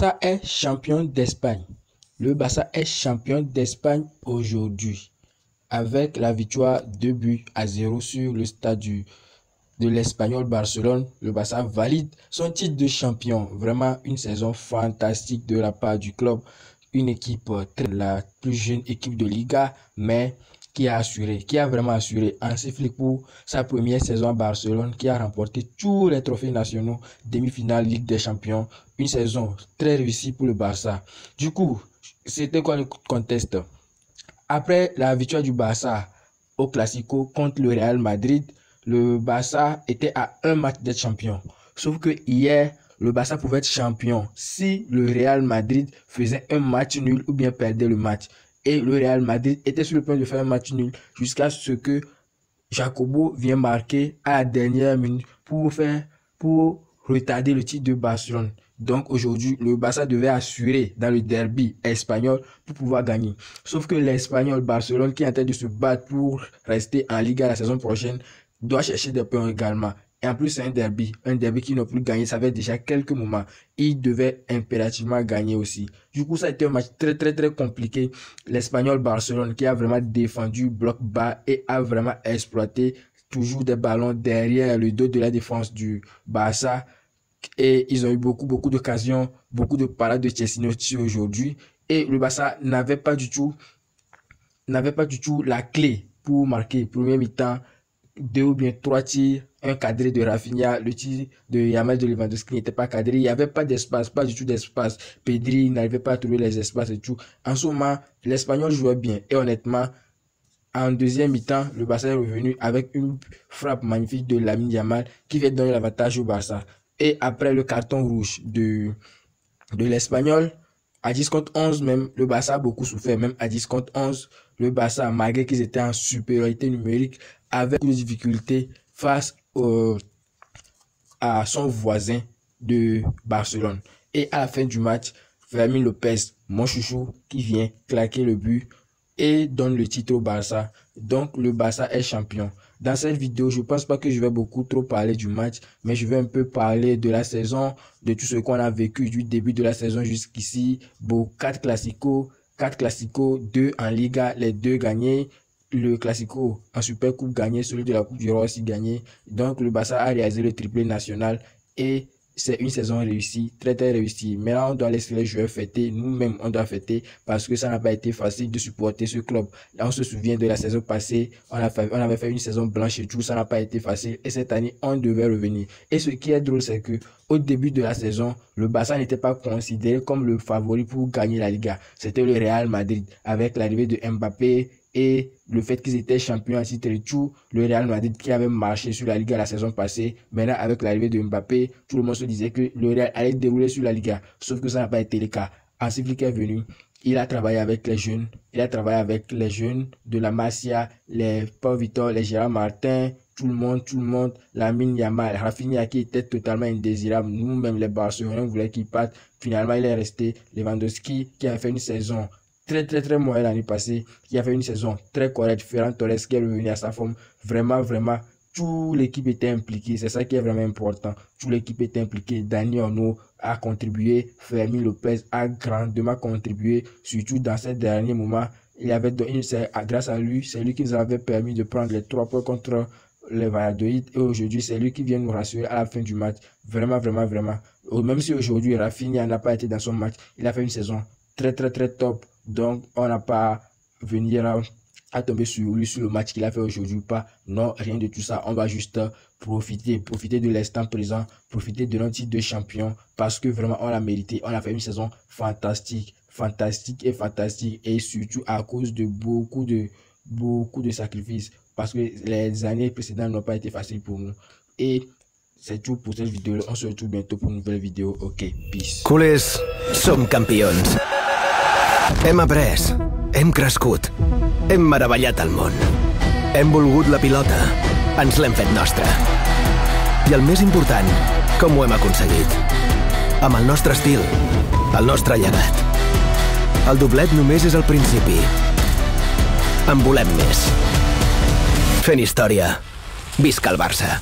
Barça est champion d'Espagne. Le Barça est champion d'Espagne aujourd'hui avec la victoire 2-0 sur le stade de l'Espagnol Barcelone. Le Barça valide son titre de champion. Vraiment une saison fantastique de la part du club. Une équipe, la plus jeune équipe de Liga, mais qui a vraiment assuré Hansi Flick pour sa première saison à Barcelone, qui a remporté tous les trophées nationaux, demi-finale, Ligue des Champions. Une saison très réussie pour le Barça. Du coup, c'était quoi le contexte? Après la victoire du Barça au Classico contre le Real Madrid, le Barça était à un match d'être champion. Sauf que hier, le Barça pouvait être champion si le Real Madrid faisait un match nul ou bien perdait le match. Et le Real Madrid était sur le point de faire un match nul jusqu'à ce que Jacobo vienne marquer à la dernière minute pour retarder le titre de Barcelone. Donc aujourd'hui, le Barça devait assurer dans le derby espagnol pour pouvoir gagner. Sauf que l'Espagnol Barcelone, qui est en train de se battre pour rester en Liga la saison prochaine, doit chercher des points également. Et en plus, c'est un derby qui n'a plus gagné. Ça fait déjà quelques moments. Il devait impérativement gagner aussi. Du coup, ça a été un match très compliqué. L'Espagnol Barcelone qui a vraiment défendu bloc bas et a vraiment exploité toujours des ballons derrière le dos de la défense du Barça. Et ils ont eu beaucoup d'occasions, beaucoup de parades de Chesney aujourd'hui. Et le Barça n'avait pas du tout la clé pour marquer. Premier mi-temps, 2 ou bien 3 tirs, un cadré de Rafinha, le tir de Yamal de Lewandowski n'était pas cadré, il n'y avait pas d'espace, pas du tout d'espace. Pedri n'arrivait pas à trouver les espaces et tout. En ce moment, l'Espagnol jouait bien et honnêtement, en deuxième mi-temps, le Barça est revenu avec une frappe magnifique de Lamine Yamal qui vient donner l'avantage au Barça. Et après le carton rouge de l'Espagnol, à 10 contre 11 même, le Barça a beaucoup souffert. Même à 10 contre 11, le Barça, malgré qu'ils étaient en supériorité numérique, avait des difficultés face à son voisin de Barcelone. Et à la fin du match, Fermín López, mon chouchou, qui vient claquer le but et donne le titre au Barça. Donc le Barça est champion. Dans cette vidéo, je ne pense pas que je vais beaucoup trop parler du match, mais je vais un peu parler de la saison, de tout ce qu'on a vécu du début de la saison jusqu'ici. 4 classicos, 2 en Liga, les 2 gagnés. Le Classico en Super Coupe gagné, celui de la Coupe du Roi aussi gagné. Donc le Barça a réalisé le triplé national et c'est une saison réussie, très réussie. Maintenant, on doit laisser les joueurs fêter. Nous-mêmes, on doit fêter parce que ça n'a pas été facile de supporter ce club. Là, on se souvient de la saison passée. On avait fait une saison blanche et tout. Ça n'a pas été facile. Et cette année, on devait revenir. Et ce qui est drôle, c'est que au début de la saison, le Barça n'était pas considéré comme le favori pour gagner la Liga. C'était le Real Madrid avec l'arrivée de Mbappé et le fait qu'ils étaient champions en titre et tout, le Real Madrid qui avait marché sur la Liga la saison passée, maintenant avec l'arrivée de Mbappé, tout le monde se disait que le Real allait dérouler sur la Liga, sauf que ça n'a pas été le cas. Hansi Flick est venu, il a travaillé avec les jeunes, de la Masia, les Pau Vitor, les Gérard Martin, tout le monde, Lamine Yamal, Rafinha qui était totalement indésirable, nous-mêmes les Barcelonais, on voulait qu'il parte, finalement il est resté, Lewandowski qui a fait une saison très moyen l'année passée, qui a fait une saison très correcte, Ferran Torres qui est revenu à sa forme, vraiment, toute l'équipe était impliquée, c'est ça qui est vraiment important, toute l'équipe était impliquée, Dani Olmo a contribué, Fermín López a grandement contribué, surtout dans ces derniers moments, grâce à lui, c'est lui qui nous avait permis de prendre les 3 points contre le Valladolid et aujourd'hui c'est lui qui vient nous rassurer à la fin du match, vraiment, même si aujourd'hui Rafinha n'a pas été dans son match, il a fait une saison très top. Donc, on n'a pas venir à tomber sur lui, sur le match qu'il a fait aujourd'hui ou pas. Non, rien de tout ça. On va juste profiter de l'instant présent, profiter de notre titre de champion parce que vraiment, on l'a mérité. On a fait une saison fantastique et surtout à cause de beaucoup de sacrifices parce que les années précédentes n'ont pas été faciles pour nous. Et c'est tout pour cette vidéo. On se retrouve bientôt pour une nouvelle vidéo. Ok, peace. Culers, som campions. Hem après, hem crescut, hem meravellat el món. Hem volgut la pilota, ens l'hem fet nostra. I el més important, com ho hem aconseguit. Amb el nostre estil, el nostre llegat. El doblet només és el principi. En volem més. Fent història. Visca el Barça.